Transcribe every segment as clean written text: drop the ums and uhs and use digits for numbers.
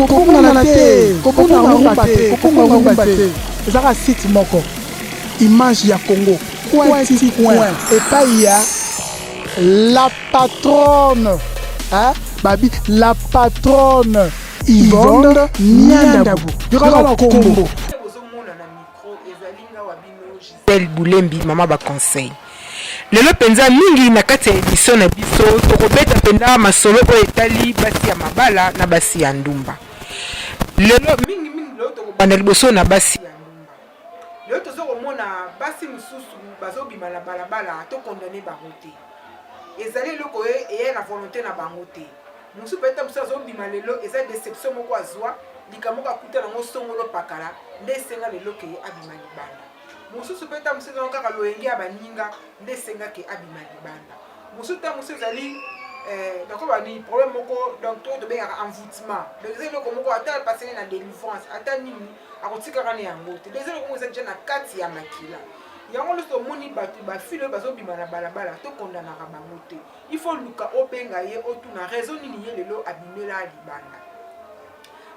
kokonga na te kokonga ngumba te kokonga ngumba te ezaka site moko image ya Congo point et pas ya la patronne babi la patronne Yvonne Niandabu yokaka kombo Gisèle Boulembi mama ba conseil lelo penza mingi na kati ya édition na biso tokobeta penda masolo oyo etali basi ya mabala na basi ya ndumba lelo mingi lelo tokobanda liboso na basi ya ndumba lelo tozokomona basi mosusu bazobima na balabala tokondane bango te ezali eloko eya na volonté na bango te mosusu peta mosusu azobima lelo eza déception moko azwa likambo akuta nango songolo pakala nde esenga lelo keye abima libanda mosusu peta mosusu ezali kaka loyenge ya baninga nde esengaki abima libanda mosusu ta mosusu ezali nakoba ni problème moko donc to tobengaka envoûtement donc eza eloko moko ata pasene na délivrance ata nini akotikaka na yango te donc eza eloko moko eza deja na kati ya makila yango loso tomoni bato bafile oyo bazobima na balabala tokondanaka bango te il faut luka obenga ye otuna raison nini ye lelo abimela libanda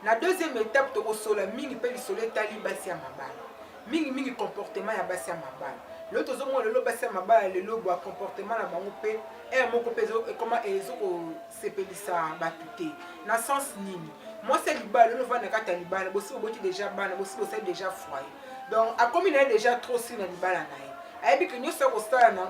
na deuxième étape tokosola mingi mpe lisolo etali basi ya mabala mingi comportement ya basi ya mabala lelo tozomona lelo basi ya mabala lelo bwa comportement na bango mpe moko mpe ekoma ezokosepelisa bato te na sens nini mwasi ya libala lelo vanda kati ya libala bosi boboti déjà bana bosi bosali déjà foyer donc akomi na ye déjà trop si na libala na ye ayebi ke nyonso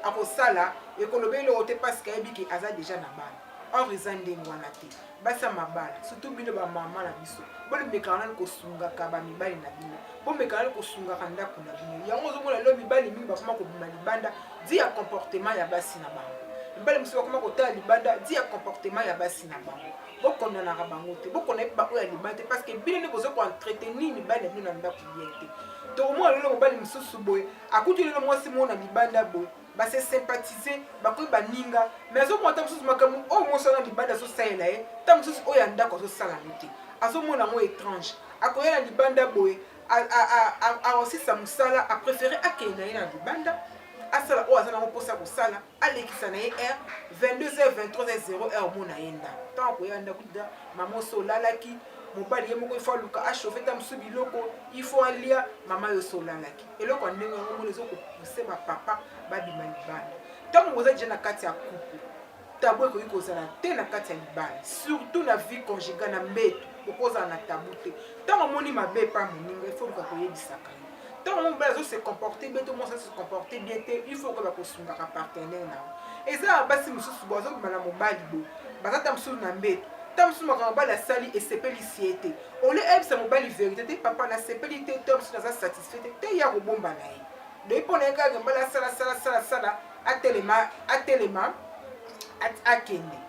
akosala ekoloba eloko te parce ke ayebi ke aza déjà na bana or eza ndenge wana te basi ya mabala surtout bino bamama na biso bolemekaka nani kosungaka bamibali na bino bomekaka nani kosungaka ndako na bino yango ozomona lelo mibali mingi bakoma kobima libanda di ya comportement ya basi na bango mibali mosusu bakoma kotala libanda di ya comportement ya basi na bango bokondanaka bango te bokona yebi baoyo ya libanda te parce que bino nde boza koentretenir mibali na bino na ndako bien te tokomona lelo mobali mosusu boye akuti lelo mwasi moko na libanda boye base sympathiser bakoyi baninga mais azomona ta mosusu makambo oyo mwasi wana libanda azosalela ye ta mosusu oyo ya ndako azosalano te azomona yango étrange akoya na libanda boye aosisa mosala apréféré akende na ye na libanda asala oyo aza nango mposa kosala alekisa na ye r 22h 23h 0h omona ye ndako ntango akoya ndako da mama oso olalaki mobali ye moko ifo aluka achauffe ta mosusu biloko ifo alia mama yo so olalaki eloko ya ndenge yango mona ezokopuse bapapa babima libanda ntango boza deja na kati ya couple tabu ekoki kozala te na kati ya libala surtout na vie conjugale na mbeto okozala na tabu te ntango omoni mabe epa moninga ifo luka koyebisaka ye ntango mobali azose comporte bien to mwasi azose comporte bien te ifo koyeba kosungaka partenaire na yo eza basi mosusu bo azobima na mobali bo baza ta mosusu na mbeto ta mosusu makambo mobali asali esepelisi ye te ole ayebisa mobali vérité te papa nasepeli te to mosusu naza satisfait te te ya kobomba na ye donc mpo na ye kaka mobali asala atelema akende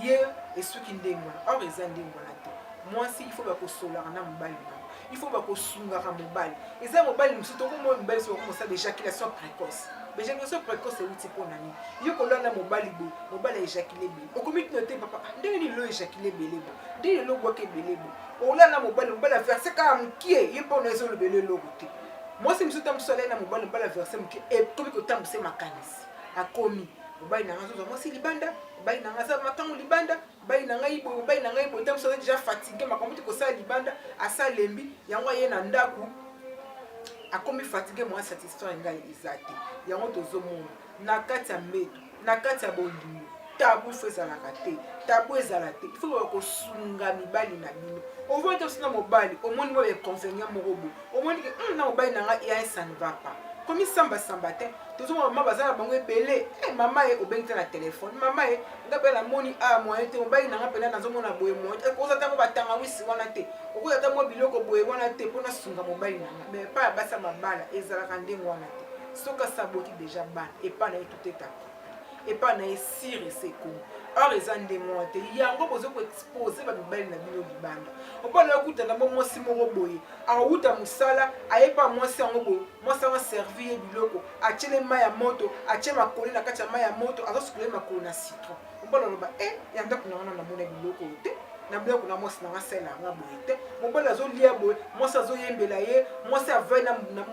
ye esuki ndenge wana or eza ndenge wana te mwasi il faut bakosolaka na mobali nango il faut bakosungaka mobali eza mobali mosusu tokomoi mobali so bakomosala éjaculation précoce éjaculation précoce euti mpo na nini yo kolanda mobali boye mobali aéjacule ebele okomi tino te papa ndenge nini lo éjacule ebele bo ndenge lo obwaka ebele bo olanda mobali averse kaka mokie ye mpo na ezolobela eloko te mwasi mosusu ta mosusu alai na mobali averse mokie ekomi kotambwisa makanisi akomi mobali na nga azozwa mwasi libanda mobali na nga aza makango libanda mobali na ngai boye mobali na ngai boye ta mosusu aza deja fatigue makambo te kosala libanda asalembi yango aye na ndako akomi fatigue mwa satisfaire ngai eza te yango tozomona na kati ya mbeto na kati ya bolingo tabu ifo ezalaka te tabu ezala te ifo bakosunga mibali na bino ovoi te osi na mobali omoni boye convenient moko bo omoni ke na mobali na ngai ya ça ne va pas komi samba te tozomona mama baza na bango ebele mama ye obengi te na telefone mama ye nga mpe namoni moyen te mobali na nga mpena nazomona boye moyen te okoza ntango batanga wisi wana te okoza ntango biloko boye wana te mpo nasunga mobali na nga mais epai ya basi ya mabala ezalaka ndenge wana te soki asaboti deja bana epai na ye tuteta epai na ye sire sekongo or eza ndenge wana te yango boza koexpose bamibali na bino libanda opana okutana mo mwasi moko boye akowuta mosala ayepa mwasi yango boye mwasi yango aservi ye biloko atiele mai ya moto atie makolo na kati ya mai ya moto azosukula makolo na citron opana oloba ya ndako na wana namona biloko te na biloko na mwasi na nga sala yanga boye te mobali azolia boye mwasi azoyembela ye mwasi avai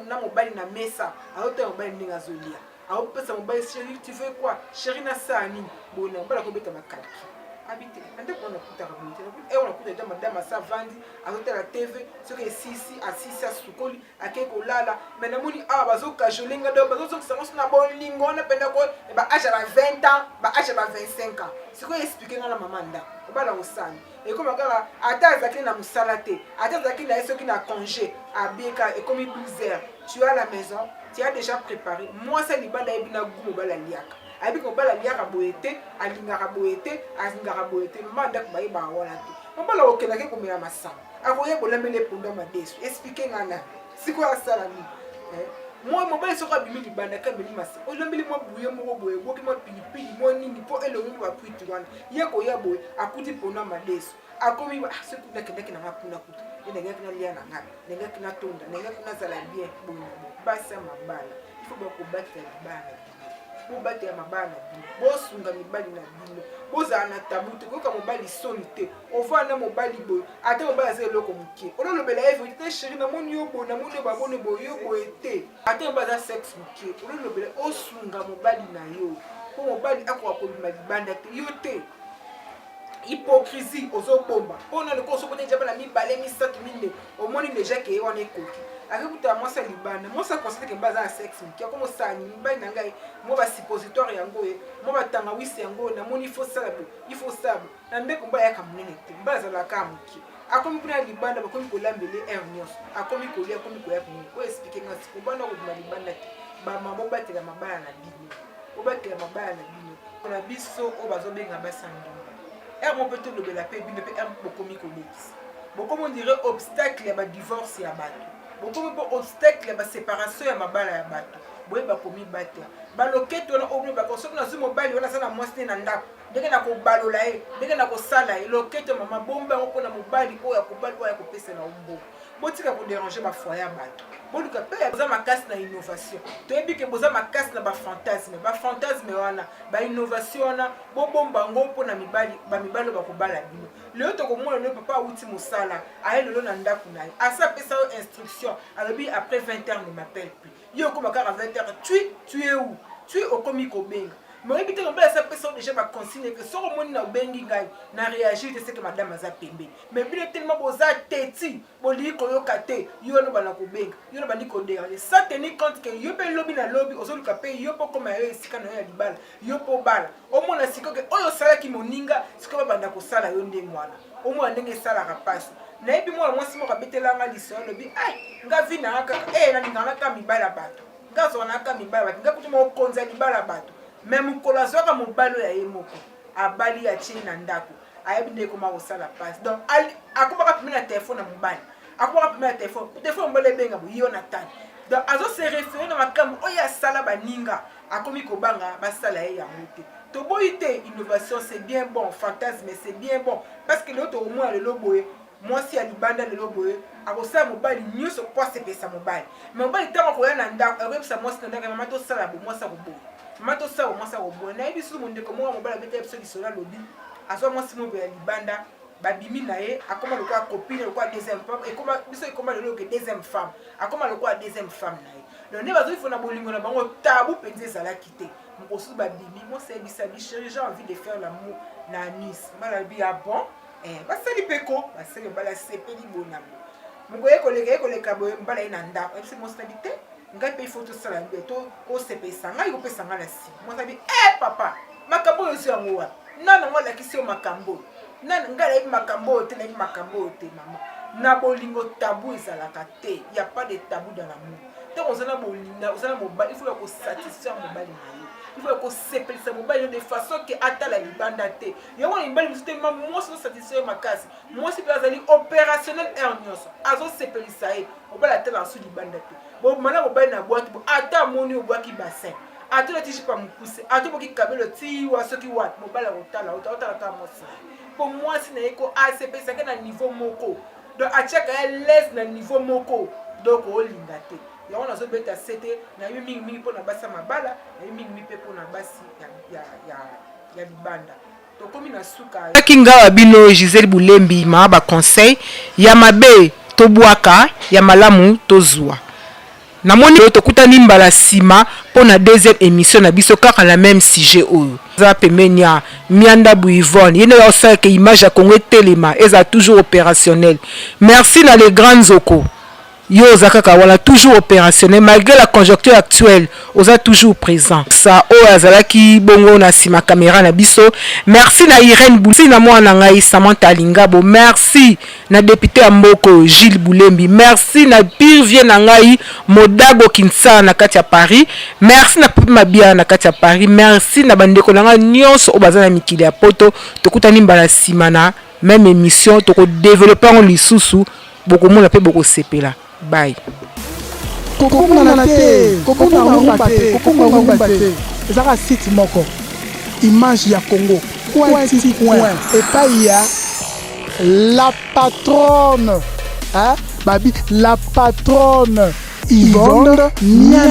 na mobali na mesa azotala mobali ndenge azolia aopesa mobali chéri tu veux quoi chéri na saa nini boye na mobali akobeta makalaki habite ande kona kutaka boye te on déjà madame Savandi azotala TV soki esisi asisi asukoli akei kolala mais namoni awa bazokajolenga do bazozokisa moso na bolingo wana penda ko baage ba 20 ans baage ba 25 ans sikoyo explike nga na mama ndako obala kosani ekoma kaka ata azalaki na mosala te ata azalaki na ye soki na congé abieka ekomi 12 heures tu as la maison tu as déjà préparé mwasi libanda yebi na gu mobala liaka ayebi mobala liaka boye te alingaka boye te azingaka boye te mama ndako bayeba wana te mobala okendaki komela masanga akoyebolambela epondo madesu explike nga na sikoyo asala nini moi mobali soki abimi libanda kameli masa olambeli mwa buye moko boye boki mwa pilipili mwa nini mpo elongi bapwiti wana ye koya boye akuti mpona madesu akomi soki nakendaki na nga kuna kutu ye nengaki nalia na nga nengaki natonda nengaki nazala bien boye basi ya mabala ifo bakobatela libala na bino bobatela mabala na bino bosunga mibali na bino bozala na tabu te koyoka mobali soni te ovanda mobali boye ata mobali aza eloko moke ololobela ye vérité te chéri namoni yo boye namoni yo babone boye yo boye te ata mobali aza sexe moke ololobela osunga mobali na yo mpo mobali akoka kobima libanda te yo te hypocrisie ozobomba mpona loko osokota ejaba na mibale misato mine omoni deja ke ye wana ekoki akekuta mwasi ya libanda mwasi akonstate ke mbaza na sexe moke akomosani mibali na ngai mo basuppositoire yango ye mo batangawisi yango namoni ifo sala bo ifo sala bo na ndeko mbala yaka monene te mbala azalaka moke akomi kuna ya libanda bakomi kolambele aire nyonso akomi kolia akomi koya komoni oyo explike nga siko banda kobima libanda te bama bobatela mabala na bino bobatela mabala na bino mpona biso oyo bazobenga basandonga ere mo mpe tolobela mpe bino mpe ere bokomi kolekisa bokomi ondire obstacle ya badivorce ya bato bokomi mpe obstacle ya baséparation ya mabala ya bato boye bakomi batela balokete wana oyo bako soki nazwi mobali wana aza na mwasi te na ndako ndenge na kobalola ye ndenge na kosala ye lokete mama bomba yango mpona mobali oyo akobali oyo akopesela ombo botika koderange bafoye ya bato boluka mpe boza makasi na innovation toyebi ke boza makasi na bafantasme wana bainnovation wana bobomba yango mpona bamibali oyo bakobala bino lelo tokomona lelo papa awuti mosala aye lelo na ndako na ye asa apesa yo instruction alobi après 20 heures ne m'appelle plus yo okoma kaka 20 heures tu es où tu es okomi kobenga mais oyebi te mobali asa apesa yo déjà baconsigne ke soki omoni na obengi ngai na réagir te seke madame aza pembeni mais bino tellement boza teti bolii koyoka te yo wana bana kobenga yo wana bandi kodéranger sans tenir compte ke yo mpe lobi na lobi ozoluka mpe yo mpo koma yo esika na yo ya libala yo mpo bala omona sikoyo ke oyo osalaki moninga sikoyo babanda kosala yo ndenge wana omona ndenge esalaka mpasi nayebi mwana mwasi moko abetelanga liso alobi nga vi nanga kaka nalingaka naka mibala bato nga azwaka naka mibala bato nga kutu mokonza libala bato me mokolo azwaka mobali oyo ya ye moko abali atie na ndako ayebi nde ekoma kosala mpasi donc akomaka pembe na telefone na mobali akomaka pembe na telefone mobali ebenga boye yo na tani donc azose référé na makambo oyo asala baninga akomi kobanga basala ye yango te toboyi te innovation c'est bien bon fantasme c'est bien bon parce que lelo tokomona lelo boye mwasi ya libanda lelo boye akosala mobali nyonso po asepesa mobali me mobali ntango akoya na ndako akoyebisa mwasi na ndako mama tosala bo mwasi akoboye mama tosala bo mwasi akoboye nayebi susu mondeko moko mobali abeta biso lisolo alobi azwa mwasi moko ya libanda babimi na ye akoma lokola copine lokola deuxième femme biso ekoma lelo ke deuxième femme akoma lokola deuxième femme na ye donc nde bazofona bolingo na bango tabu mpenza ezalaki te mokosusu babimi mosayebisa bi chéri j'ai envie de faire l'amour na nice mbala bi ya bon basali peko basali mbala sepeli bonamo moko ekoleka boye mbala ye na ndako ebisi mosali te ngai mpe ifo tosala mbe to osepesa ngai kopesa ngai na nsima mosabi papa makambo oyo osi yango wana nana ngo alakisi yo makambo nana ngai nayebi makambo oyo te nayebi makambo oyo te mama na bolingo tabu ezalaka te ya pas de tabu dans l'amour ntango oza na bolinga oza na mobali il faut ya kosatisfaire mobali na yo il faut ya kosepelisa mobali yo de façon ke atala libanda te yango na mibali mosusu te mwasi osatisfaire makasi mwasi mpe azali opérationnel aire nyonso azosepelisa ye mobali atala asu libanda te bomana mobali na bwaki bo ata amoni obwaki bassin ata olati jipa mokuse ata oboki kabelo tiwa soki wati mobali akotala otalaka mwasi mpo mwasi na ye ko asepelisaka na niveau moko donc atiaka ye lese na niveau moko donc olinga te yango nazobeta sete nayebi mingimingi mpo na basi ya mabala nayebi mingimingi mpe mpo na basi ya libanda tokomi na suka taki ngawa bino Gisèle Boulembi ma conseil ya mabe tobwaka ya malamu tozwa namoni tokutani mbala sima pour na deuxième émission na biso kaka la même sujet oyo za pembeni ya Mianda Bouivonne yene ya osala ke image ya Congo telema eza toujours opérationnel. Merci na les grands Zoko yo zakaka wala toujours opérationnel malgré la conjoncture actuelle oza toujours présent ça o azalaki bongo na sima caméra na biso. Merci na Irène Boulsi na mwana ngai Samantha Lingabo. Merci na député ya Mboko Gilles Boulembi. Merci na Pirvie na ngai Modago Kinsa na kati ya Paris. Merci na Papi Mabia na kati ya Paris. Merci na bandeko na ngai nyonso o bazana mikili ya poto tokutani mbala sima na même émission toko développer en lisusu beaucoup mona pe beaucoup sepela. Bye. Kokonga na te, kokonga ngomba te. Ezaka site moko. Image ya Congo. Et pas il y a la patronne. Hein? Babi, la patronne Yvonne Mianda.